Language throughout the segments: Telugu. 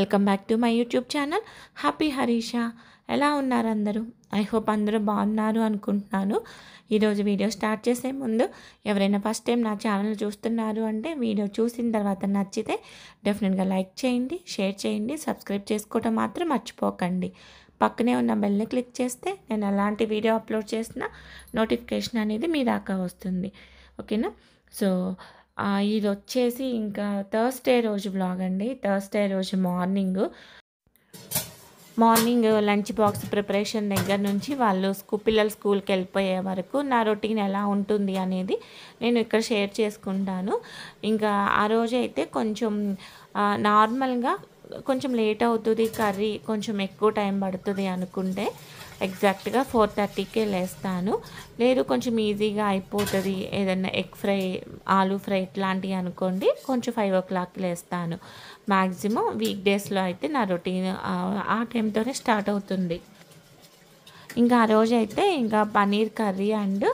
Welcome back to my YouTube channel happy Harisha. ఎలా ఉన్నారు అందరూ? ఐ హోప్ అందరూ బాగున్నారు అనుకుంటున్నాను. ఈరోజు వీడియో స్టార్ట్ చేసే ముందు ఎవరైనా ఫస్ట్ టైం నా ఛానల్ చూస్తున్నారు అంటే వీడియో చూసిన తర్వాత నచ్చితే డెఫినెట్గా లైక్ చేయండి, షేర్ చేయండి, సబ్స్క్రైబ్ చేసుకోవడం మాత్రం మర్చిపోకండి. పక్కనే ఉన్న బెల్ని క్లిక్ చేస్తే నేను ఎలాంటి వీడియో అప్లోడ్ చేసినా నోటిఫికేషన్ అనేది మీ దాకా వస్తుంది. ఓకేనా? సో ఇది వచ్చేసి ఇంకా థర్స్డే రోజు వ్లాగ్ అండి. థర్స్డే రోజు మార్నింగ్ లంచ్ బాక్స్ ప్రిపరేషన్ దగ్గర నుంచి వాళ్ళు పిల్లలు స్కూల్కి వెళ్ళిపోయే వరకు నా రొటీన్ ఎలా ఉంటుంది అనేది నేను ఇక్కడ షేర్ చేసుకుంటాను. ఇంకా ఆ రోజు అయితే కొంచెం నార్మల్గా కొంచెం లేట్ అవుతుంది, కర్రీ కొంచెం ఎక్కువ టైం పడుతుంది అనుకుంటే ఎగ్జాక్ట్గా 4:30కే లేస్తాను. లేదు కొంచెం ఈజీగా అయిపోతుంది ఏదన్నా ఎగ్ ఫ్రై, ఆలూ ఫ్రై ఇట్లాంటివి అనుకోండి కొంచెం 5 o'clock లేస్తాను. మ్యాక్సిమం వీక్ డేస్లో అయితే నా రొటీన్ ఆ టైంతోనే స్టార్ట్ అవుతుంది. ఇంకా ఆ రోజు అయితే ఇంకా paneer curry and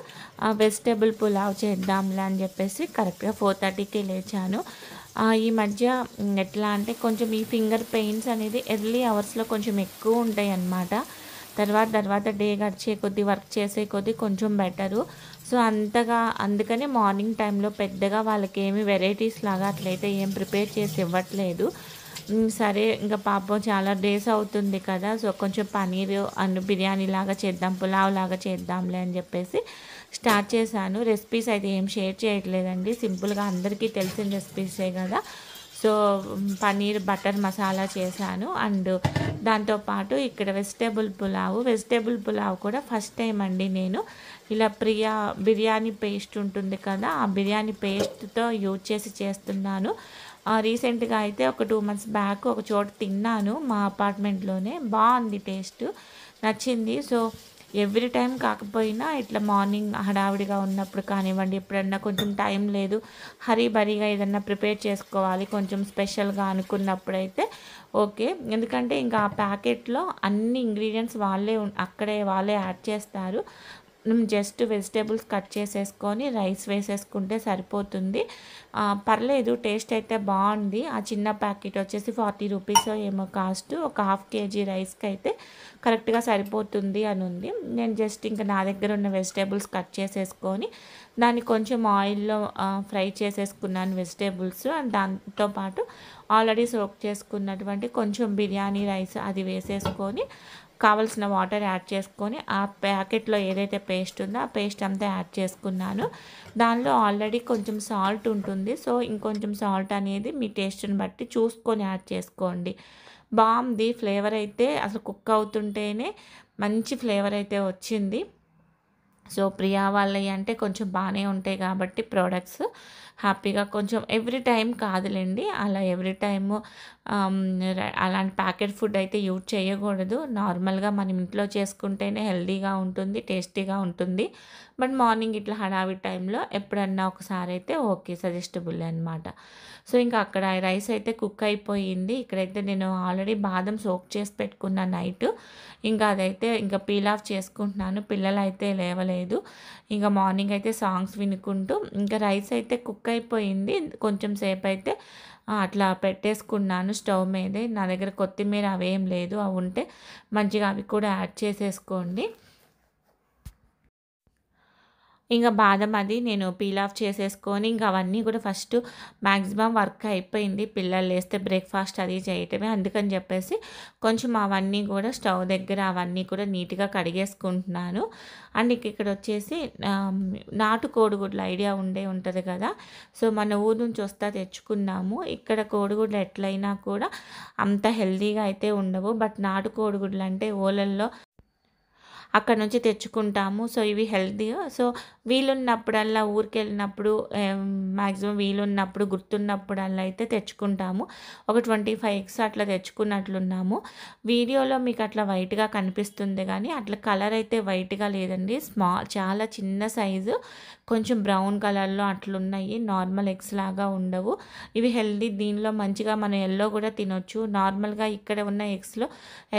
vegetable pulao చేద్దాంలే అని చెప్పేసి కరెక్ట్గా 4:30కే లేచాను. ఈ మధ్య ఎట్లా అంటే కొంచెం ఈ ఫింగర్ పెయిన్స్ అనేది ఎర్లీ అవర్స్లో కొంచెం ఎక్కువ ఉంటాయి అన్నమాట. తర్వాత డే గడిచే కొద్దీ, వర్క్ చేసే కొద్దీ కొంచెం బెటరు. సో అందుకని మార్నింగ్ టైంలో పెద్దగా వాళ్ళకి ఏమి వెరైటీస్ లాగా అట్లయితే ఏం ప్రిపేర్ చేసి ఇవ్వట్లేదు. సరే ఇంకా పాపం చాలా డేస్ అవుతుంది కదా, సో కొంచెం పన్నీర్ అండ్ బిర్యానీ లాగా చేద్దాం, పులావ్ లాగా చేద్దాంలే అని చెప్పేసి స్టార్ట్ చేశాను. రెసిపీస్ అయితే ఏం షేర్ చేయట్లేదండి, సింపుల్గా అందరికీ తెలిసిన రెసిపీసే కదా. సో పన్నీర్ బటర్ మసాలా చేశాను అండ్ దాంతోపాటు ఇక్కడ వెజిటేబుల్ పులావ్ కూడా ఫస్ట్ టైం అండి నేను ఇలా బిర్యానీ పేస్ట్ ఉంటుంది కదా, ఆ బిర్యానీ పేస్ట్తో యూజ్ చేసి చేస్తున్నాను. రీసెంట్గా అయితే ఒక 2 months బ్యాక్ ఒక చోట తిన్నాను, మా అపార్ట్మెంట్లోనే. బాగుంది, టేస్ట్ నచ్చింది. సో ఎవ్రీ టైం కాకపోయినా ఇట్లా మార్నింగ్ హడావిడిగా ఉన్నప్పుడు కానివ్వండి, ఎప్పుడన్నా కొంచెం టైం లేదు, హరీబరీగా ఏదన్నా ప్రిపేర్ చేసుకోవాలి కొంచెం స్పెషల్గా అనుకున్నప్పుడైతే ఓకే. ఎందుకంటే ఇంకా ఆ ప్యాకెట్లో అన్ని ఇంగ్రీడియంట్స్ వాళ్ళే యాడ్ చేస్తారు. జస్ట్ వెజిటేబుల్స్ కట్ చేసేసుకొని రైస్ వేసేసుకుంటే సరిపోతుంది. పర్లేదు, టేస్ట్ అయితే బాగుంది. ఆ చిన్న ప్యాకెట్ వచ్చేసి 40 rupees ఏమో కాస్ట్. ఒక 1/2 kg రైస్కి అయితే కరెక్ట్గా సరిపోతుంది అని ఉంది. నేను జస్ట్ ఇంకా నా దగ్గర ఉన్న వెజిటేబుల్స్ కట్ చేసేసుకొని దాన్ని కొంచెం ఆయిల్లో ఫ్రై చేసేసుకున్నాను వెజిటేబుల్స్. అండ్ దాంతోపాటు ఆల్రెడీ సోక్ చేసుకున్నటువంటి కొంచెం బిర్యానీ రైస్ అది వేసేసుకొని కావలసిన వాటర్ యాడ్ చేసుకొని ఆ ప్యాకెట్లో ఏదైతే పేస్ట్ ఉందో ఆ పేస్ట్ అంతా యాడ్ చేసుకున్నాను. దానిలో ఆల్రెడీ కొంచెం సాల్ట్ ఉంటుంది, సో ఇంకొంచెం సాల్ట్ అనేది మీ టేస్ట్ని బట్టి చూసుకొని యాడ్ చేసుకోండి. బాగుంది ఫ్లేవర్ అయితే, అసలు కుక్ అవుతుంటేనే మంచి ఫ్లేవర్ అయితే వచ్చింది. సో ప్రియా వాళ్ళవి అంటే కొంచెం బాగానే ఉంటాయి కాబట్టి ప్రోడక్ట్స్ హ్యాపీగా కొంచెం ఎవ్రీ టైం కాదులేండి, అలా ఎవ్రీ టైము అలాంటి ప్యాకెట్ ఫుడ్ అయితే యూజ్ చేయకూడదు. నార్మల్గా మనం ఇంట్లో చేసుకుంటేనే హెల్తీగా ఉంటుంది, టేస్టీగా ఉంటుంది. బట్ మార్నింగ్ ఇట్లా హడావిడి టైంలో ఎప్పుడన్నా ఒకసారి అయితే ఓకే, సజెస్టబుల్ అనమాట. సో ఇంకా అక్కడ రైస్ అయితే కుక్ అయిపోయింది. ఇక్కడైతే నేను ఆల్రెడీ బాదం సోక్ చేసి పెట్టుకున్న నైట్, ఇంకా అదైతే ఇంకా పీల్ ఆఫ్ చేసుకుంటున్నాను. పిల్లలు అయితే లేవలేదు. ఇంకా మార్నింగ్ అయితే సాంగ్స్ వినుకుంటూ ఇంకా రైస్ అయితే కుక్ అయిపోయింది. కొంచెం సేపు అయితే అట్లా పెట్టేసుకున్నాను స్టవ్ మీదే. నా దగ్గర కొత్తిమీర అవేం లేదు, అవి ఉంటే మంచిగా అవి కూడా యాడ్ చేసేసుకోండి. ఇంకా బాదం అది నేను పీల్ ఆఫ్ చేసేసుకొని ఇంకా అవన్నీ కూడా ఫస్ట్ మ్యాక్సిమం వర్క్ అయిపోయింది. పిల్లలు లేస్తే బ్రేక్ఫాస్ట్ అది చేయటమే, అందుకని చెప్పేసి కొంచెం అవన్నీ కూడా స్టవ్ దగ్గర అవన్నీ కూడా నీట్గా కడిగేసుకుంటున్నాను. అండ్ ఇక్కడ వచ్చేసి నాటు కోడిగుడ్లు ఐడియా ఉంటుంది కదా. సో మన ఊరు నుంచి తెచ్చుకున్నాము. ఇక్కడ కోడిగుడ్లు ఎట్లయినా కూడా అంత హెల్తీగా అయితే ఉండవు, బట్ నాటు కోడిగుడ్లు అంటే ఓలల్లో అక్కడ నుంచి తెచ్చుకుంటాము. సో ఇవి హెల్తీ. సో వీలున్నప్పుడల్లా ఊరికి వెళ్ళినప్పుడు మ్యాక్సిమం వీలున్నప్పుడు గుర్తున్నప్పుడల్లా అయితే తెచ్చుకుంటాము. ఒక 25 eggs అట్లా తెచ్చుకున్నట్లున్నాము. వీడియోలో మీకు అట్లా వైట్గా కనిపిస్తుంది కానీ అట్లా కలర్ అయితే వైట్గా లేదండి, చాలా చిన్న సైజు, కొంచెం బ్రౌన్ కలర్లో అట్లున్నాయి. నార్మల్ ఎగ్స్ లాగా ఉండవు ఇవి. హెల్తీ, దీనిలో మంచిగా మనం ఎల్లో కూడా తినొచ్చు. నార్మల్గా ఇక్కడ ఉన్న ఎగ్స్లో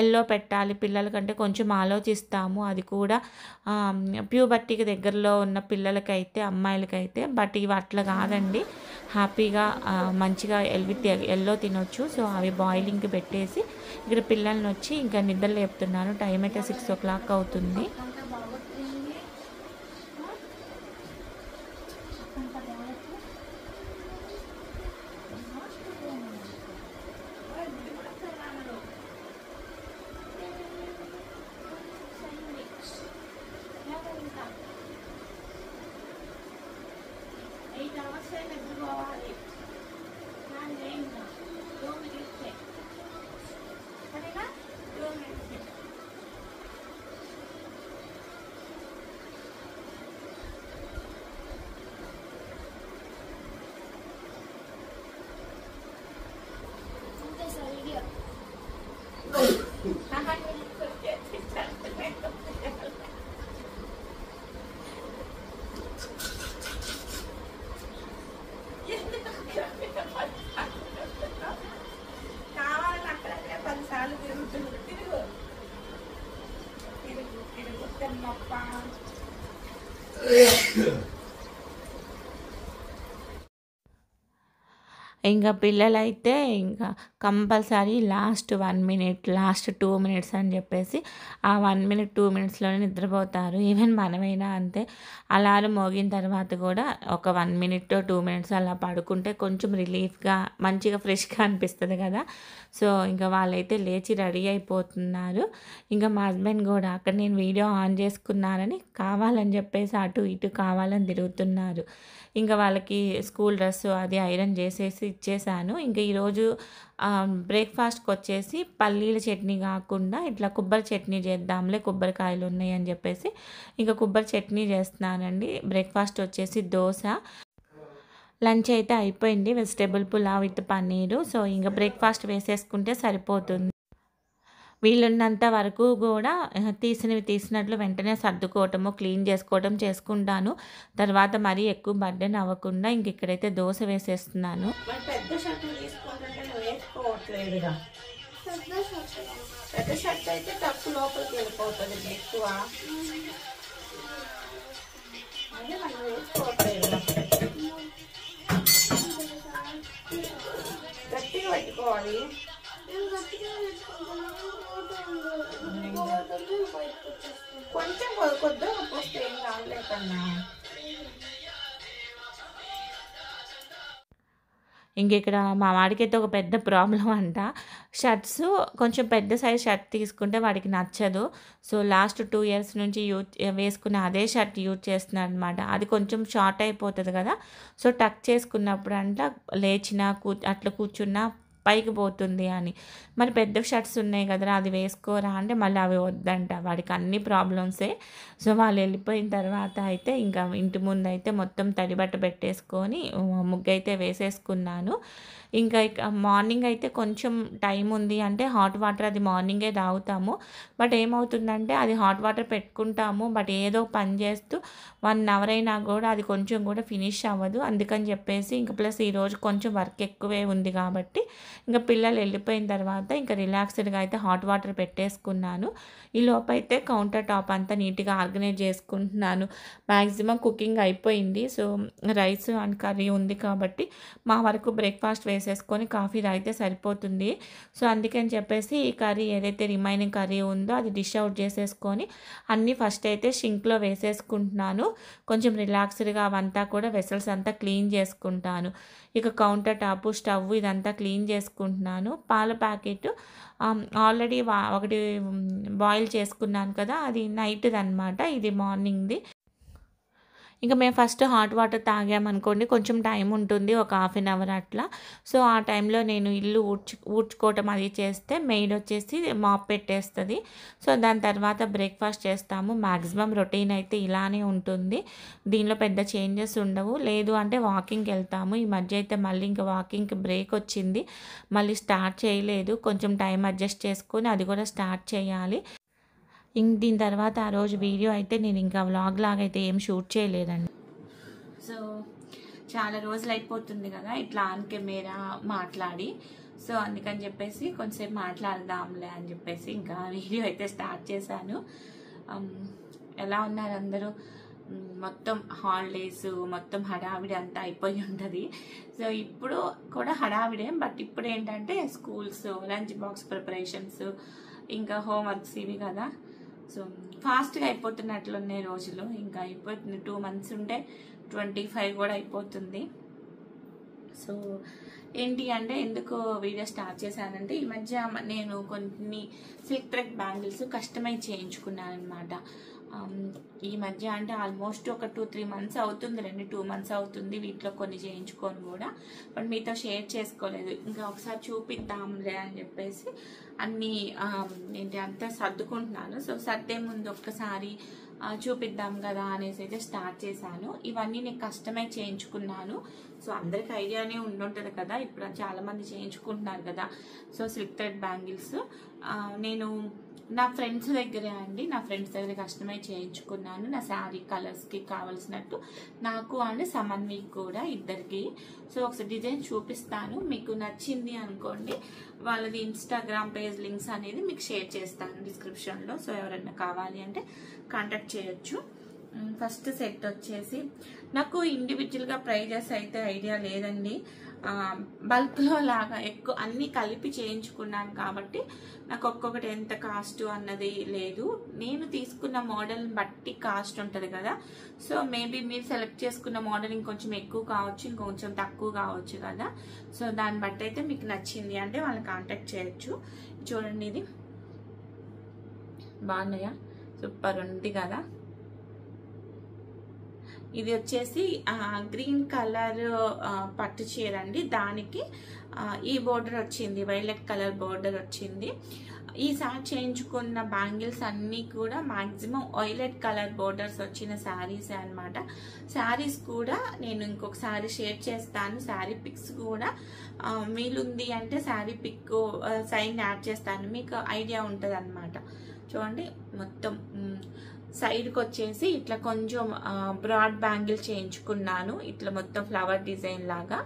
ఎల్లో పెట్టాలి పిల్లల కంటే కొంచెం ఆలోచిస్తాము, అది కూడా ప్యూబర్టీకి దగ్గరలో ఉన్న పిల్లలకైతే, అమ్మాయిలకైతే. బట్ ఇవి అట్లా కాదండి, హ్యాపీగా మంచిగా ఎల్లో తినొచ్చు. సో అవి బాయిలింగ్కి పెట్టేసి ఇక్కడ పిల్లల్ని వచ్చి ఇంకా నిద్ర లేపుతున్నాను. టైం అయితే 6 o'clock అవుతుంది. ఇంకా పిల్లలైతే ఇంకా compulsory last 1 minute, last 2 minutes అని చెప్పేసి ఆ 1 minute 2 minutesలోనే నిద్రపోతారు. ఈవెన్ మనమైనా అంతే. అలారం మోగిన తర్వాత కూడా ఒక 1 minute 2 minutes అలా పడుకుంటే కొంచెం రిలీఫ్గా మంచిగా ఫ్రెష్గా అనిపిస్తుంది కదా. సో ఇంకా వాళ్ళైతే లేచి రెడీ అయిపోతున్నారు. ఇంకా మా హస్బెండ్ కూడా అక్కడ నేను వీడియో ఆన్ చేసుకున్నానని కావాలని చెప్పేసి అటు ఇటు కావాలని తిరుగుతున్నారు. ఇంకా వాళ్ళకి స్కూల్ డ్రెస్ అది ఐరన్ చేసేసి ఇచ్చేసాను. ఇంకా ఈరోజు బ్రేక్ఫాస్ట్కి వచ్చేసి పల్లీల చట్నీ కాకుండా ఇట్లా కొబ్బరి చట్నీ చేద్దాంలే, కొబ్బరికాయలు ఉన్నాయి అని చెప్పేసి ఇంకా కొబ్బరి చట్నీ చేస్తున్నానండి. బ్రేక్ఫాస్ట్ వచ్చేసి దోశ. లంచ్ అయితే అయిపోయింది, vegetable pulao with paneer. So ఇంకా బ్రేక్ఫాస్ట్ వేసేసుకుంటే సరిపోతుంది. వీలున్నంత వరకు కూడా తీసినవి తీసినట్లు వెంటనే సర్దుకోవటము, క్లీన్ చేసుకోవటం చేసుకుంటాను. తర్వాత మరీ ఎక్కువ బర్డెన్ అవ్వకుండా ఇంక ఇక్కడైతే దోశ వేసేస్తున్నాను. పెద్ద షర్ట్ తీసుకుంటుంటే నువ్వు వేసుకోవట్లేదుగా. పెద్ద షర్ట్ అయితే తక్కువ లోపలికి వెళ్ళిపోతుంది ఎక్కువ. అదే మనం వేసుకోవట్లేదుగా. గట్టిగా పెట్టుకోవాలి. కొంచెం కొద్దిగా పోస్తే ఏం కావలేకన్నా. ఇంక ఇక్కడ మా వాడికైతే ఒక పెద్ద ప్రాబ్లం అంట. షర్ట్స్ కొంచెం పెద్ద సైజ్ షర్ట్ తీసుకుంటే వాడికి నచ్చదు. సో లాస్ట్ 2 years నుంచి వేసుకునే అదే షర్ట్ యూజ్ చేస్తున్నాడు అనమాట. అది కొంచెం షార్ట్ అయిపోతుంది కదా. సో టక్ చేసుకున్నప్పుడు అంట లేచినా అట్లా కూర్చున్నా పైకి పోతుంది అని. మరి పెద్ద షర్ట్స్ ఉన్నాయి కదరా అది వేసుకోరా అంటే మళ్ళీ అవి వద్దంట. వాడికి అన్ని ప్రాబ్లమ్సే. సో వాళ్ళు వెళ్ళిపోయిన తర్వాత అయితే ఇంకా ఇంటి ముందు అయితే మొత్తం తడిబట్ట పెట్టేసుకొని ముగ్గు అయితే వేసేసుకున్నాను. ఇంకా మార్నింగ్ అయితే కొంచెం టైం ఉంది అంటే హాట్ వాటర్ అది మార్నింగే తాగుతాము. బట్ ఏమవుతుందంటే అది హాట్ వాటర్ పెట్టుకుంటాము, బట్ ఏదో పని చేస్తూ 1 hour అయినా కూడా అది కొంచెం కూడా ఫినిష్ అవ్వదు. అందుకని చెప్పేసి ఇంకా ప్లస్ ఈరోజు కొంచెం వర్క్ ఎక్కువే ఉంది కాబట్టి ఇంకా పిల్లలు వెళ్ళిపోయిన తర్వాత ఇంకా రిలాక్స్డ్గా అయితే హాట్ వాటర్ పెట్టేసుకున్నాను. ఈ లోపైతే కౌంటర్ టాప్ అంతా నీట్గా ఆర్గనైజ్ చేసుకుంటున్నాను. మ్యాక్సిమం కుకింగ్ అయిపోయింది. సో రైస్ అండ్ కర్రీ ఉంది కాబట్టి మా వరకు బ్రేక్ఫాస్ట్ వేసేసుకొని కాఫీ తాగితే సరిపోతుంది. సో అందుకని చెప్పేసి ఈ కర్రీ ఏదైతే రిమైనింగ్ కర్రీ ఉందో అది డిష్ అవుట్ చేసేసుకొని అన్నీ ఫస్ట్ అయితే షింక్లో వేసేసుకుంటున్నాను. కొంచెం రిలాక్స్డ్గా అవంతా కూడా వెసల్స్ అంతా క్లీన్ చేసుకుంటాను. ఇక కౌంటర్ టాప్, స్టవ్ ఇదంతా క్లీన్ చేసుకుంటున్నాను. పాల ప్యాకెట్ ఆల్రెడీ ఒకటి బాయిల్ చేసుకున్నాను కదా, అది నైట్ది అనమాట, ఇది మార్నింగ్ది. ఇంకా మేము ఫస్ట్ హాట్ వాటర్ తాగామనుకోండి కొంచెం టైం ఉంటుంది, ఒక 1/2 hour అట్లా. సో ఆ టైంలో నేను ఇల్లు ఊడ్చుకోవటం అది చేస్తే మెయిడ్ వచ్చేసి మాప్ పెట్టేస్తుంది. సో దాని తర్వాత బ్రేక్ఫాస్ట్ చేస్తాము. మ్యాక్సిమం రొటీన్ అయితే ఇలానే ఉంటుంది. దీనిలో పెద్ద చేంజెస్ ఉండవు. లేదు అంటే వాకింగ్కి వెళ్తాము. ఈ మధ్య అయితే మళ్ళీ ఇంకా వాకింగ్కి బ్రేక్ వచ్చింది, మళ్ళీ స్టార్ట్ చేయలేదు. కొంచెం టైం అడ్జస్ట్ చేసుకొని అది కూడా స్టార్ట్ చేయాలి. దీని తర్వాత ఆ రోజు వీడియో అయితే నేను ఇంకా వ్లాగ్ లాగా అయితే ఏం షూట్ చేయలేదండి. సో చాలా రోజులు అయిపోతుంది కదా ఇట్లా ఆన్ కెమెరా మాట్లాడి. సో అందుకని చెప్పేసి కొంచెంసేపు మాట్లాడదాంలే అని చెప్పేసి ఇంకా వీడియో అయితే స్టార్ట్ చేశాను. ఎలా ఉన్నారు అందరూ? మొత్తం హాలిడేస్ మొత్తం హడావిడి అంతా అయిపోయి ఉంటుంది. సో ఇప్పుడు కూడా హడావిడే, బట్ ఇప్పుడు ఏంటంటే స్కూల్స్, లంచ్ బాక్స్ ప్రిపరేషన్స్, ఇంకా హోంవర్క్స్ ఇవి కదా. సో ఫాస్ట్గా అయిపోతున్నట్లున్నాయి రోజులు. ఇంకా అయిపోతుంది, 2 months ఉంటే 25 కూడా అయిపోతుంది. సో ఏంటి అంటే ఎందుకు వీడియో స్టార్ట్ చేశానంటే, ఈ మధ్య నేను కొన్ని సిల్క్ థ్రెడ్ బ్యాంగిల్స్ కస్టమైజ్ చేయించుకున్నాను అనమాట. ఈ మధ్య అంటే ఆల్మోస్ట్ ఒక 2-3 months అవుతుంది, 2 months అవుతుంది వీటిలో కొన్ని చేయించుకొని కూడా. బట్ మీతో షేర్ చేసుకోలేదు, ఇంకా ఒకసారి చూపిద్దాంలే అని చెప్పేసి అన్నీ ఏంటి అంతా సర్దుకుంటున్నాను. సో సర్దే ముందు ఒక్కసారి చూపిద్దాం కదా అనేసి అయితే స్టార్ట్ చేశాను. ఇవన్నీ నేను కస్టమైజ్ చేయించుకున్నాను. సో అందరికి ఐడియానే ఉండుంటుంది కదా, ఇప్పుడు చాలా మంది చేయించుకుంటున్నారు కదా. సో సిల్క్ థ్రెడ్ బ్యాంగిల్స్ నేను నా ఫ్రెండ్స్ దగ్గర కస్టమైజ్ చేయించుకున్నాను. నా శారీ కలర్స్కి కావాల్సినట్టు నాకు అండ్ సమన్వికి కూడా, ఇద్దరికి. సో ఒకసారి డిజైన్ చూపిస్తాను, మీకు నచ్చింది అనుకోండి వాళ్ళది ఇన్స్టాగ్రామ్ పేజ్ లింక్స్ అనేది మీకు షేర్ చేస్తాను డిస్క్రిప్షన్లో. సో ఎవరైనా కావాలి అంటే కాంటాక్ట్ చేయొచ్చు. ఫస్ట్ సెట్ వచ్చేసి నాకు ఇండివిజువల్గా ప్రైజెస్ అయితే ఐడియా లేదండి. బల్క్లో లాగా ఎక్కువ అన్నీ కలిపి చేయించుకున్నాను కాబట్టి నాకు ఒక్కొక్కటి ఎంత కాస్ట్ అన్నది లేదు. నేను తీసుకున్న మోడల్ని బట్టి కాస్ట్ ఉంటుంది కదా. సో మేబీ మీరు సెలెక్ట్ చేసుకున్న మోడల్ ఇంకొంచెం ఎక్కువ కావచ్చు, ఇంకొంచెం తక్కువ కావచ్చు కదా. సో దాన్ని బట్టి అయితే మీకు నచ్చింది అంటే వాళ్ళని కాంటాక్ట్ చేయొచ్చు. చూడండి, ఇది బాగున్నాయా, సూపర్ ఉంది కదా. ఇది వచ్చేసి గ్రీన్ కలర్ పట్టు చీర అండి, దానికి ఈ బోర్డర్ వచ్చింది, వైలెట్ కలర్ బోర్డర్ వచ్చింది. ఈసారి చేయించుకున్న బ్యాంగిల్స్ అన్నీ కూడా మాక్సిమం వైలెట్ కలర్ బోర్డర్స్ వచ్చిన శారీస్ అనమాట. శారీస్ కూడా నేను ఇంకొకసారి షేర్ చేస్తాను, శారీ పిక్స్ కూడా వీలుంది అంటే శారీ పిక్ సైన్ యాడ్ చేస్తాను, మీకు ఐడియా ఉంటుంది అనమాట. చూడండి, మొత్తం సైడ్కి వచ్చేసి ఇట్లా కొంచెం బ్రాడ్ బ్యాంగిల్ చేయించుకున్నాను, ఇట్లా మొత్తం ఫ్లవర్ డిజైన్ లాగా.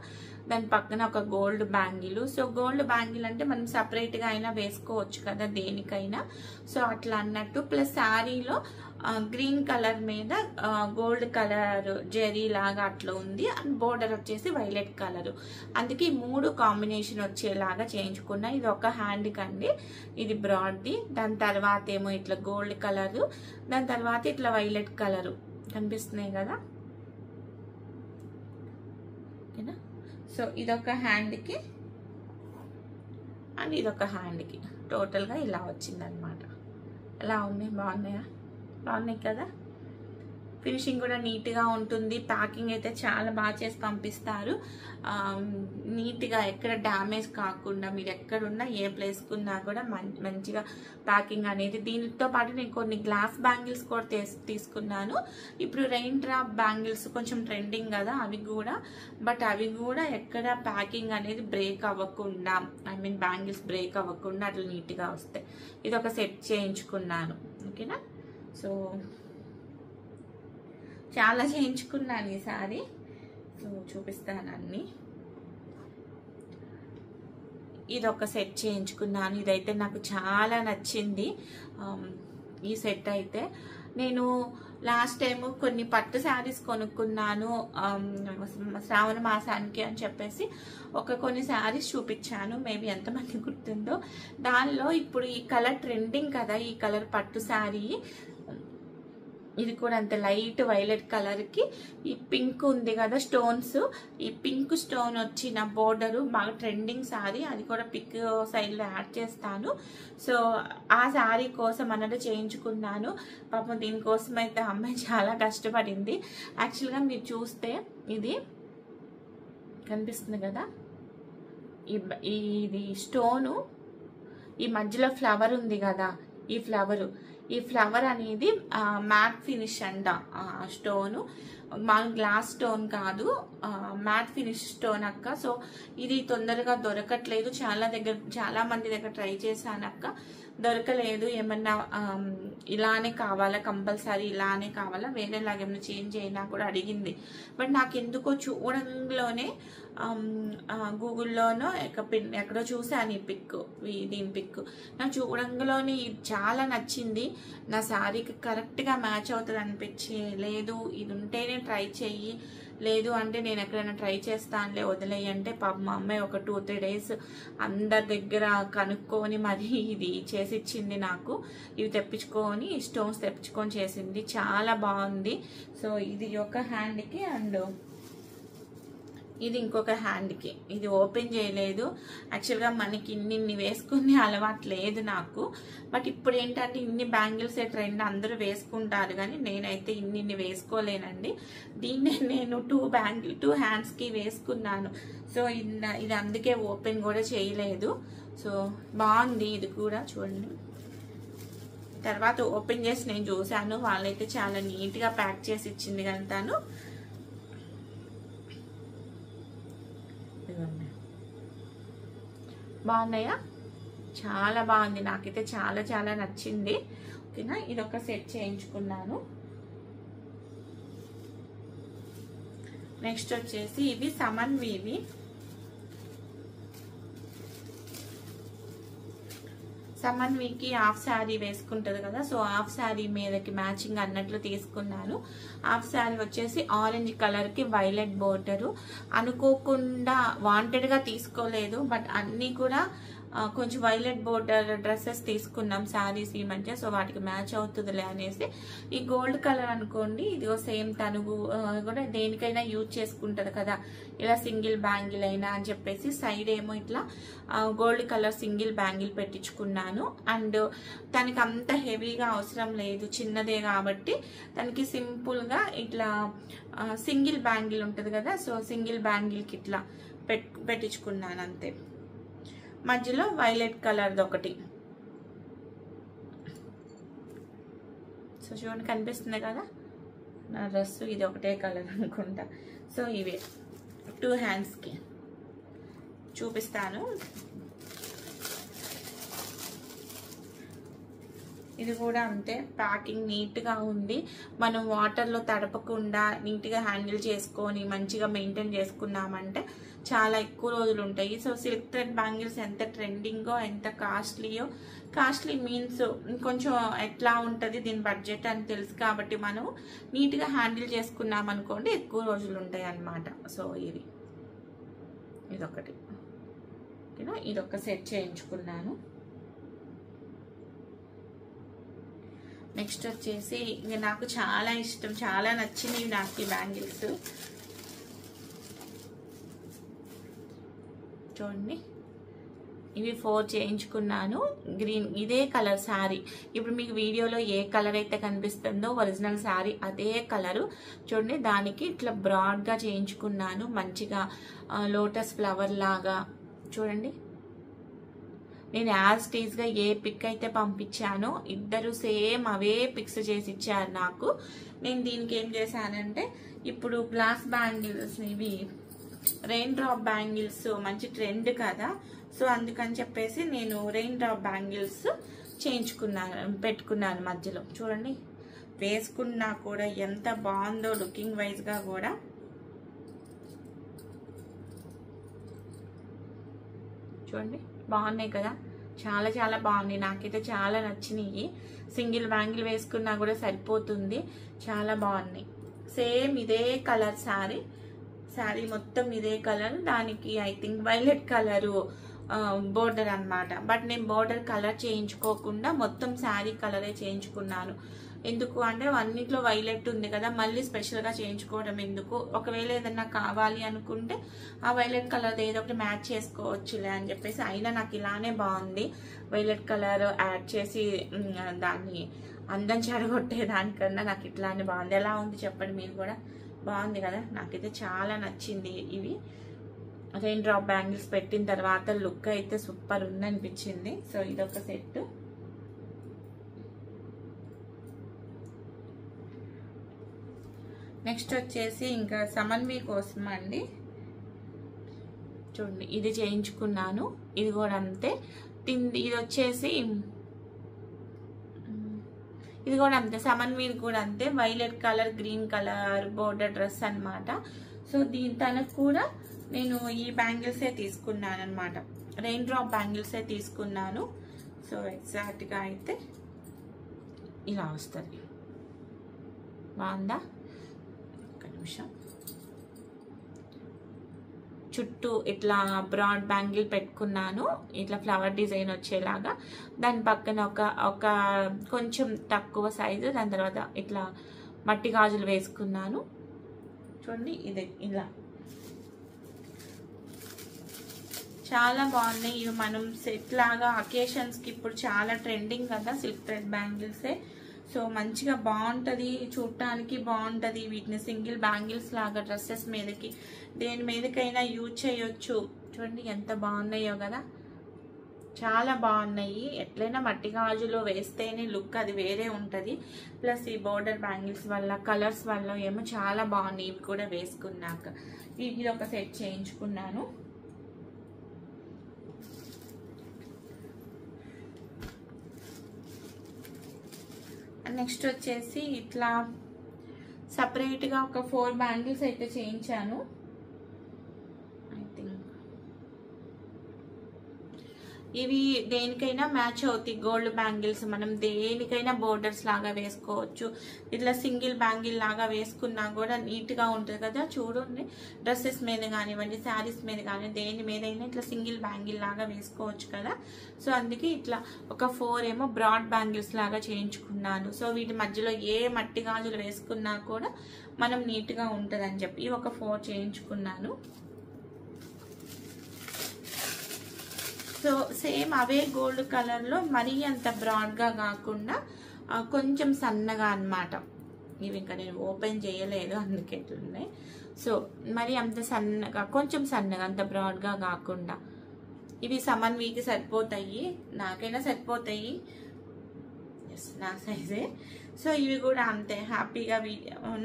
దాని పక్కన ఒక gold bangle. So gold bangle అంటే మనం సపరేట్గా అయినా వేసుకోవచ్చు కదా దేనికైనా. సో అట్లా అన్నట్టు, ప్లస్ శారీలో గ్రీన్ కలర్ మీద గోల్డ్ కలర్ జెరీ లాగా అట్లా ఉంది, అండ్ బోర్డర్ వచ్చేసి వైలెట్ కలర్. అందుకే 3 కాంబినేషన్ వచ్చేలాగా చేయించుకున్నా. ఇది ఒక హ్యాండ్కి అండి, ఇది బ్రాడ్ది. దాని తర్వాత ఏమో ఇట్లా గోల్డ్ కలరు, దాని తర్వాత ఇట్లా వైలెట్ కలరు కనిపిస్తున్నాయి కదా, ఓకేనా. సో ఇదొక హ్యాండ్కి అండ్ ఇదొక హ్యాండ్కి, టోటల్గా ఇలా వచ్చిందనమాట. ఎలా ఉన్నాయి, బాగున్నాయి కదా. ఫినిషింగ్ కూడా నీట్గా ఉంటుంది, ప్యాకింగ్ అయితే చాలా బాగా చేసి పంపిస్తారు. నీట్గా ఎక్కడ డ్యామేజ్ కాకుండా, మీరు ఎక్కడున్నా ఏ ప్లేస్కి ఉన్నా కూడా మంచిగా ప్యాకింగ్ అనేది. దీనితో పాటు నేను కొన్ని గ్లాస్ బ్యాంగిల్స్ కూడా తీసుకున్నాను. ఇప్పుడు రెయిన్ డ్రాప్ బ్యాంగిల్స్ కొంచెం ట్రెండింగ్ కదా అవి కూడా, బట్ అవి కూడా ఎక్కడ ప్యాకింగ్ అనేది బ్రేక్ అవ్వకుండా, బ్యాంగిల్స్ బ్రేక్ అవ్వకుండా అట్లా నీట్గా వస్తాయి. ఇది ఒక సెట్ చేయించుకున్నాను, ఓకేనా. సో చాలా చేయించుకున్నాను ఈసారి, సో చూపిస్తాను అన్ని. ఇది ఒక సెట్ చేయించుకున్నాను, ఇదైతే నాకు చాలా నచ్చింది. ఈ సెట్ అయితే నేను లాస్ట్ టైం కొన్ని పట్టు శారీస్ కొనుక్కున్నాను శ్రావణ మాసానికి అని చెప్పేసి, కొన్ని శారీస్ చూపించాను, మేబీ ఎంతమంది గుర్తుందో. దానిలో ఇప్పుడు ఈ కలర్ ట్రెండింగ్ కదా, ఈ కలర్ పట్టు శారీ. ఇది కూడా అంత లైట్ వైలెట్ కలర్కి ఈ పింక్ ఉంది కదా స్టోన్స్, ఈ పింక్ స్టోన్ వచ్చిన బోర్డరు బాగా ట్రెండింగ్ శారీ. అది కూడా పిక్ సైడ్లో యాడ్ చేస్తాను. సో ఆ శారీ కోసం అన్నట్టు చేయించుకున్నాను. పాపం దీనికోసం అయితే అమ్మాయి చాలా కష్టపడింది. యాక్చువల్గా మీరు చూస్తే ఇది కనిపిస్తుంది కదా, ఇది స్టోను, ఈ మధ్యలో ఫ్లవర్ ఉంది కదా, ఈ ఫ్లవర్ అనేది మ్యాట్ ఫినిష్ అంట. స్టోను మా గ్లాస్ స్టోన్ కాదు, మ్యాట్ ఫినిష్ స్టోన్ అక్క. సో ఇది తొందరగా దొరకట్లేదు, చాలా మంది దగ్గర ట్రై చేశాను అక్క, దొరకలేదు. ఏమన్నా ఇలానే కావాలా, కంపల్సరీ ఇలానే కావాలా, వేరేలాగా ఏమైనా చేంజ్ అయినా కూడా అడిగింది. బట్ నాకు ఎందుకో చూడంలోనే గూగుల్లోనో ఎక్కడో చూసాను ఈ పిక్, దీని పిక్ నాకు చూడంగానే చాలా నచ్చింది. నా శారీకి కరెక్ట్గా మ్యాచ్ అవుతుంది అనిపించి, లేదు ఇది ఉంటేనే ట్రై చెయ్యి, లేదు అంటే నేను ఎక్కడైనా ట్రై చేస్తానులే వదిలేయి అంటే పాప మా అమ్మాయి ఒక 2-3 డేస్ అందరి దగ్గర కనుక్కొని మరి ఇది చేసిచ్చింది నాకు. ఇవి తెప్పించుకొని స్టోన్స్ తెప్పించుకొని చేసింది, చాలా బాగుంది. సో ఇది ఒక హ్యాండ్కి అండ్ ఇది ఇంకొక హ్యాండ్కి. ఇది ఓపెన్ చేయలేదు. యాక్చువల్గా మనకి ఇన్ని వేసుకునే అలవాటు లేదు నాకు. బట్ ఇప్పుడు ఏంటంటే ఇన్ని బ్యాంగిల్స్ ట్రెండ్ అందరూ వేసుకుంటారు, కానీ నేనైతే ఇన్ని వేసుకోలేనండి. దీన్నే నేను 2 హ్యాండ్స్కి వేసుకున్నాను. సో ఇది అందుకే ఓపెన్ కూడా చేయలేదు. సో బాగుంది ఇది కూడా చూడండి. తర్వాత ఓపెన్ చేసి నేను చూశాను, వాళ్ళైతే చాలా నీట్గా ప్యాక్ చేసి ఇచ్చింది కానీ తను. బాగున్నాయా? చాలా బాగుంది, నాకైతే చాలా చాలా నచ్చింది. ఓకేనా, ఇదొక సెట్ చేయించుకున్నాను. నెక్స్ట్ వచ్చేసి ఇవి సమన్వీవి. సమన్వికి హాఫ్ శారీ వేసుకుంటది కదా, సో హాఫ్ శారీ మీదకి మ్యాచింగ్ అన్నట్లు తీసుకున్నాను. హాఫ్ శారీ వచ్చేసి ఆరెంజ్ కలర్ కి వైలెట్ బోర్డరు. అనుకోకుండా వాంటెడ్ గా తీసుకోలేదు, బట్ అన్ని కూడా కొంచెం వైలెట్ బోర్డర్ డ్రెస్సెస్ తీసుకున్నాం శారీస్ ఈ మధ్య, సో వాటికి మ్యాచ్ అవుతుందిలే అనేసి. ఈ గోల్డ్ కలర్ అనుకోండి, ఇదిగో సేమ్ తనుగు కూడా దేనికైనా యూజ్ చేసుకుంటది కదా, ఇలా సింగిల్ బ్యాంగిల్ అయినా అని చెప్పేసి సైడ్ ఏమో ఇట్లా గోల్డ్ కలర్ సింగిల్ బ్యాంగిల్ పెట్టించుకున్నాను. అండ్ తనకి అంత హెవీగా అవసరం లేదు, చిన్నదే కాబట్టి తనకి సింపుల్ గా ఇట్లా సింగిల్ బ్యాంగిల్ ఉంటది కదా, సో సింగిల్ బ్యాంగిల్కి ఇట్లా పెట్టించుకున్నాను అంతే. మధ్యలో వైలెట్ కలర్ది ఒకటి. సో చూడండి కనిపిస్తుంది కదా నా డ్రెస్, ఇది ఒకటే కలర్ అనుకుంటా. సో ఇవే 2 హ్యాండ్స్కి చూపిస్తాను. ఇది కూడా అంతే, ప్యాకింగ్ నీట్గా ఉంది. మనం వాటర్లో తడపకుండా నీట్గా హ్యాండిల్ చేసుకొని మంచిగా మెయింటైన్ చేసుకున్నామంటే చాలా ఎక్కువ రోజులు ఉంటాయి. సో సిల్క్ థ్రెడ్ బ్యాంగిల్స్ ఎంత ట్రెండింగో, ఎంత కాస్ట్లీయో, కాస్ట్లీ మీన్స్ కొంచెం ఎట్లా ఉంటుంది దీని బడ్జెట్ అని తెలుసు కాబట్టి మనం నీట్గా హ్యాండిల్ చేసుకున్నాం అనుకోండి ఎక్కువ రోజులు ఉంటాయి అన్నమాట. సో ఇదొకటి ఓకేనా, ఇదొక సెట్ చేయించుకున్నాను. నెక్స్ట్ వచ్చేసి ఇంకా నాకు చాలా ఇష్టం, చాలా నచ్చినవి నాకు ఈ బ్యాంగిల్స్. చూడండి ఇవి 4 చేయించుకున్నాను. గ్రీన్ ఇదే కలర్ శారీ, ఇప్పుడు మీకు వీడియోలో ఏ కలర్ అయితే కనిపిస్తుందో ఒరిజినల్ శారీ అదే కలరు. చూడండి దానికి ఇట్లా బ్రాడ్గా చేయించుకున్నాను, మంచిగా లోటస్ ఫ్లవర్ లాగా. చూడండి నేను యాజ్ టీజ్గా ఏ పిక్ అయితే పంపించానో ఇద్దరు సేమ్ అవే పిక్స్ చేసి ఇచ్చారు నాకు. నేను దీనికి ఏం చేశానంటే, ఇప్పుడు గ్లాస్ బ్యాంగిల్స్ ఇవి రెయిన్ డ్రాప్ బ్యాంగిల్స్ మంచి ట్రెండ్ కదా, సో అందుకని చెప్పేసి నేను రెయిన్ డ్రాప్ బ్యాంగిల్స్ పెట్టుకున్నాను మధ్యలో. చూడండి వేసుకున్నా కూడా ఎంత బాగుందో లుకింగ్ వైజ్గా కూడా. చూడండి బాగున్నాయి కదా, చాలా చాలా బాగున్నాయి, నాకైతే చాలా నచ్చినాయి. సింగిల్ బ్యాంగిల్ వేసుకున్నా కూడా సరిపోతుంది, చాలా బాగున్నాయి. సేమ్ ఇదే కలర్ శారీ మొత్తం ఇదే కలర్, దానికి I think violet colour border అన్నమాట. బట్ నేను బోర్డర్ కలర్ చేయించుకోకుండా మొత్తం శారీ కలరే చేయించుకున్నాను. ఎందుకు అంటే అన్నిట్లో వైలెట్ ఉంది కదా, మళ్ళీ స్పెషల్గా చేయించుకోవడం ఎందుకు, ఒకవేళ ఏదన్నా కావాలి అనుకుంటే ఆ వైలెట్ కలర్ ఏదో ఒకటి మ్యాచ్ చేసుకోవచ్చులే అని చెప్పేసి. అయినా నాకు ఇలానే బాగుంది, వైలెట్ కలర్ యాడ్ చేసి దాన్ని అందం చెడగొట్టే దానికన్నా నాకు ఇట్లానే బాగుంది. ఎలా ఉంది చెప్పండి మీరు కూడా, బాగుంది కదా, నాకైతే చాలా నచ్చింది. ఇవి రెయిన్ డ్రాప్ బ్యాంగిల్స్ పెట్టిన తర్వాత లుక్ అయితే సూపర్ ఉంది అనిపించింది. సో ఇదొక సెట్. నెక్స్ట్ వచ్చేసి ఇంకా సమన్వి కోసం అండి. చూడండి ఇది చేయించుకున్నాను, ఇది కూడా అంతే. ఇది వచ్చేసి ఇది కూడా అంతే, సమన్వి కూడా అంతే, violet colour green colour border dress అన్నమాట. సో తనకు కూడా నేను ఈ బ్యాంగిల్సే తీసుకున్నాను అనమాట, రెయిన్ డ్రాప్ బ్యాంగిల్సే తీసుకున్నాను. సో ఎగ్జాక్ట్గా అయితే ఇలా వస్తుంది. బాగుందా? ఒక్క నిమిషం. చుట్టూ ఇట్లా బ్రాడ్ బ్యాంగిల్ పెట్టుకున్నాను, ఇట్లా ఫ్లవర్ డిజైన్ వచ్చేలాగా. దాని పక్కన ఒక కొంచెం తక్కువ సైజు, దాని తర్వాత ఇట్లా మట్టి గాజులు వేసుకున్నాను. చూడండి, ఇది ఇలా చాలా బాగున్నాయి. ఇవి మనం సెట్ లాగా అకేషన్స్కి ఇప్పుడు చాలా ట్రెండింగ్ కదా సిల్క్ థ్రెడ్ బ్యాంగిల్సే. సో మంచిగా బాగుంటుంది, చూడటానికి బాగుంటుంది. వీటిని సింగిల్ బ్యాంగిల్స్ లాగా డ్రెస్సెస్ మీదకి దేని మీదకైనా యూజ్ చేయొచ్చు. చూడండి ఎంత బాగున్నాయో కదా, చాలా బాగున్నాయి. ఎట్లయినా మట్టి గాజులో వేస్తేనే లుక్ అది వేరే ఉంటుంది. ప్లస్ ఈ బోర్డర్ బ్యాంగిల్స్ వల్ల, కలర్స్ వల్ల ఏమో చాలా బాగున్నాయి. ఇవి కూడా వేసుకున్నాక ఇది ఒక సెట్ చేయించుకున్నాను. నెక్స్ట్ వచ్చేసి ఇట్లా సపరేట్గా ఒక 4 బ్యాంగిల్స్ అయితే చేయించాను. ఐ థింక్ ఇవి దేనికైనా మ్యాచ్ అవుతాయి. గోల్డ్ బ్యాంగిల్స్ మనం దేనికైనా బోర్డర్స్ లాగా వేసుకోవచ్చు. ఇట్లా సింగిల్ బ్యాంగిల్ లాగా వేసుకున్నా కూడా నీట్గా ఉంటుంది కదా. చూడండి, డ్రెస్సెస్ మీద కానివ్వండి, శారీస్ మీద కానీ దేని మీదైనా ఇట్లా సింగిల్ బ్యాంగిల్ లాగా వేసుకోవచ్చు కదా. సో అందుకే ఇట్లా ఒక 4 ఏమో బ్రాడ్ బ్యాంగిల్స్ లాగా చేయించుకున్నాను. సో వీటి మధ్యలో ఏ మట్టి గాజులు వేసుకున్నా కూడా మనం నీట్గా ఉంటుందని చెప్పి ఒక 4 చేయించుకున్నాను. సో సేమ్ అవే గోల్డ్ కలర్లో మరీ అంత బ్రాడ్గా కాకుండా కొంచెం సన్నగా అన్నమాట. ఇవి ఇంకా నేను ఓపెన్ చేయలేదు, అందుకే ఉన్నాయి. సో మరి అంత సన్నగా, కొంచెం సన్నగా, అంత బ్రాడ్గా కాకుండా ఇవి సమన్ వీకి సరిపోతాయి, నాకైనా సరిపోతాయి, నా సైజే. సో ఇవి కూడా అంతే హ్యాపీగా.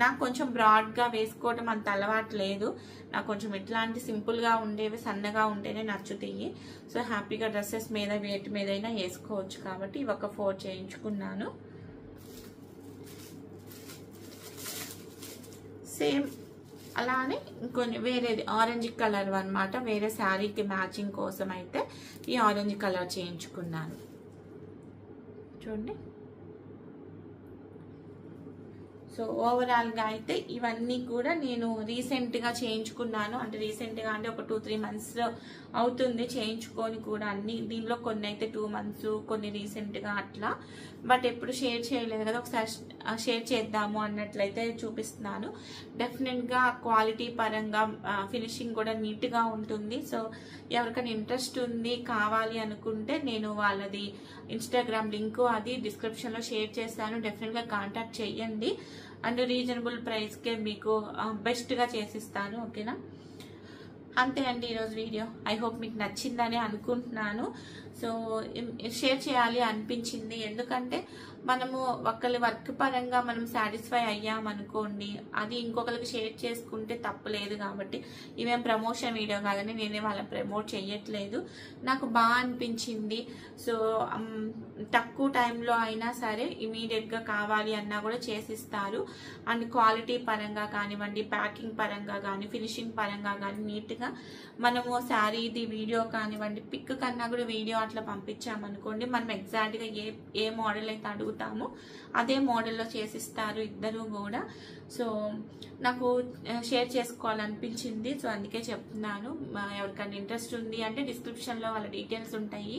నాకు కొంచెం బ్రాడ్గా వేసుకోవడం అంత అలవాటు లేదు. నాకు కొంచెం ఇట్లాంటి సింపుల్గా ఉండేవి, సన్నగా ఉంటేనే నచ్చుతాయి. సో హ్యాపీగా డ్రెస్సెస్ మీద వేటి మీదైనా వేసుకోవచ్చు కాబట్టి ఇవి ఒక 4 చేయించుకున్నాను. సేమ్ అలానే ఇంకొన్ని వేరేది ఆరెంజ్ కలర్ అన్నమాట. వేరే శారీకి మ్యాచింగ్ కోసం అయితే ఈ ఆరెంజ్ కలర్ చేయించుకున్నాను. చూడండి. సో ఓవరాల్గా అయితే ఇవన్నీ కూడా నేను రీసెంట్గా చేయించుకున్నాను. అంటే రీసెంట్గా అంటే ఒక 2-3 మంత్స్ అవుతుంది చేయించుకొని కూడా. అన్ని దీనిలో కొన్ని అయితే 2 మంత్స్, కొన్ని రీసెంట్గా అట్లా. బట్ ఎప్పుడు షేర్ చేయలేదు కదా, ఒకసారి షేర్ చేద్దాము అన్నట్లయితే చూపిస్తున్నాను. డెఫినెట్గా క్వాలిటీ పరంగా ఫినిషింగ్ కూడా నీట్గా ఉంటుంది. సో ఎవరికైనా ఇంట్రెస్ట్ ఉంది, కావాలి అనుకుంటే నేను వాళ్ళది ఇన్స్టాగ్రామ్ లింక్ అది డిస్క్రిప్షన్లో షేర్ చేస్తాను. డెఫినెట్గా కాంటాక్ట్ చేయండి. అండ్ రీజనబుల్ ప్రైస్కే మీకు బెస్ట్గా చేసిస్తాను. ఓకేనా? అంతే అండి ఈరోజు వీడియో. ఐ హోప్ మీకు నచ్చిందని అనుకుంటున్నాను. సో షేర్ చేయాలి అనిపించింది, ఎందుకంటే మనము ఒకరి వర్క్ పరంగా మనం సాటిస్ఫై అయ్యామనుకోండి, అది ఇంకొకరికి షేర్ చేసుకుంటే తప్పులేదు. కాబట్టి ఇవేం ప్రమోషన్ వీడియో కాదని నేనే వాళ్ళని ప్రమోట్ చేయట్లేదు. నాకు బాగా అనిపించింది. సో తక్కువ టైంలో అయినా సరే ఇమీడియట్గా కావాలి అన్నా కూడా చేసిస్తారు. అండ్ క్వాలిటీ పరంగా కానివ్వండి, ప్యాకింగ్ పరంగా కానీ, ఫినిషింగ్ పరంగా కానీ నీట్గా మనము శారీది వీడియో కానివ్వండి, పిక్ కన్నా కూడా వీడియో అట్లా పంపించామనుకోండి, మనం ఎగ్జాక్ట్గా ఏ మోడల్ అయితే అడుగుతామో అదే మోడల్లో చేసిస్తారు ఇద్దరు కూడా. సో నాకు షేర్ చేసుకోవాలనిపించింది. సో అందుకే చెప్తున్నాను. ఎవరికైనా ఇంట్రెస్ట్ ఉంది అంటే డిస్క్రిప్షన్లో వాళ్ళ డీటెయిల్స్ ఉంటాయి.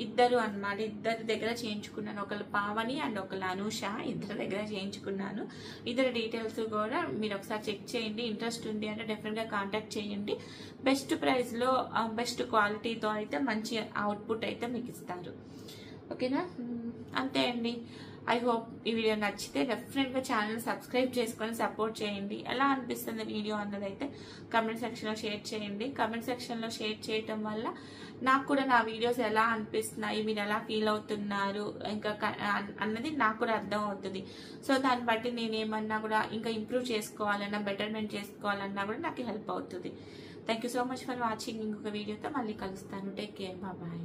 ఇద్దరు అన్నమాట, ఇద్దరి దగ్గర చేయించుకున్నాను. ఒకళ్ళు పావని అండ్ ఒకళ్ళు అనూష, ఇద్దరి దగ్గర చేయించుకున్నాను. ఇద్దరు డీటెయిల్స్ కూడా మీరు ఒకసారి చెక్ చేయండి. ఇంట్రెస్ట్ ఉంది అంటే డెఫినెట్గా కాంటాక్ట్ చేయండి. బెస్ట్ ప్రైస్లో బెస్ట్ క్వాలిటీతో అయితే మంచి అవుట్పుట్ అయితే మీకు ఇస్తారు. ఓకేనా? అంతే అండి. ఐ హోప్ ఈ వీడియో నచ్చితే డెఫినెట్గా ఛానల్ సబ్స్క్రైబ్ చేసుకొని సపోర్ట్ చేయండి. ఎలా అనిపిస్తుంది వీడియో అన్నదైతే కమెంట్ సెక్షన్లో షేర్ చేయండి. కమెంట్ సెక్షన్లో షేర్ చేయటం వల్ల నాకు కూడా నా వీడియోస్ ఎలా అనిపిస్తున్నాయి, మీరు ఎలా ఫీల్ అవుతున్నారు ఇంకా అన్నది నాకు కూడా అర్థం అవుతుంది. సో దాన్ని బట్టి నేను ఏమన్నా కూడా ఇంకా ఇంప్రూవ్ చేసుకోవాలన్నా, బెటర్మెంట్ చేసుకోవాలన్నా కూడా నాకు హెల్ప్ అవుతుంది. Thank you so much for watching. ఇంకొక వీడియోతో మళ్ళీ కలుస్తాను. Take care, bye.